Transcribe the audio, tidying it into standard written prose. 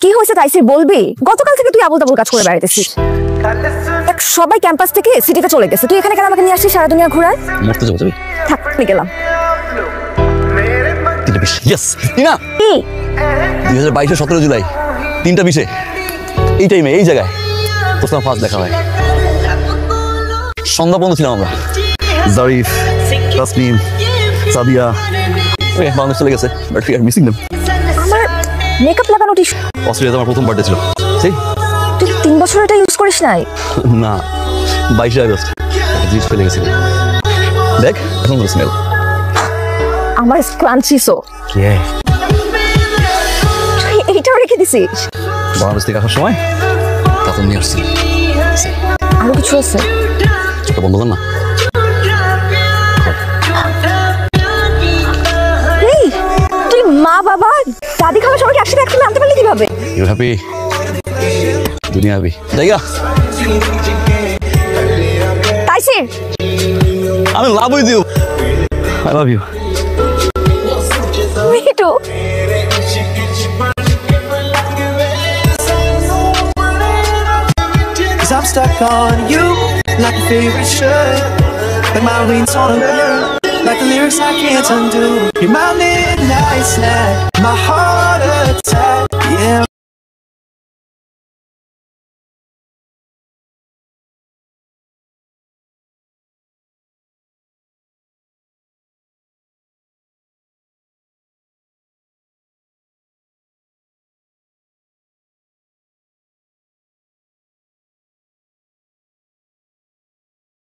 কি হয়েছে তাইসির বলবি? গতকাল থেকে তুই আবল তাবল কাজ করে বেড়াইতেছিস। সবাই ক্যাম্পাস থেকে সিটিতে চলে গেছে, তুই এখানে কেন আমাকে নিয়ে আসছিস সারা দুনিয়া ঘুরায়? মরতে যাবো যাবি? থাক, আমি গেলাম। 3:20 ইয়েস টিনা, কি 2022 17 জুলাই 3:20 এই টাইমে এই জায়গায় তোর সাথে ফার্স্ট দেখা হয়। সন্ধ্যা পর্যন্ত ছিলাম আমরা, জারিফ, তাসনিম, সাদিয়া, ওকে বাংলাদেশ চলে গেছে, but we are missing them. আমার মেকআপ লাগানো টিস্যু অস্ট্রেলিয়াতে আমার প্রথম বার্থডে ছিল। সেই তুই 3 বছর এটা ইউজ করিস নাই? না, 22 আগস্ট জিনিস ফেলে গেছিল, দেখ এখন স্মেল আমার ক্রাঞ্চিসো। কে তুই এইটাও রেখে দিছিস? বাংলাদেশ থেকে আসার সময় তাতে নিয়ে আসছি। আরো কিছু আছে? এটা বন্ধ কর না। এই তুই মা বাবা দাদি খাবার সবাইকে একসাথে একসাথে আনতে পারলি কিভাবে? You happy? দুনিয়া হ্যাপি। জায়গা তাইসির, আমি love with you, I love you. Me too I'm stuck on you, like a favorite shirt. Like my wings on a bird, like the lyrics I can't undo. You're my midnight snack, my heart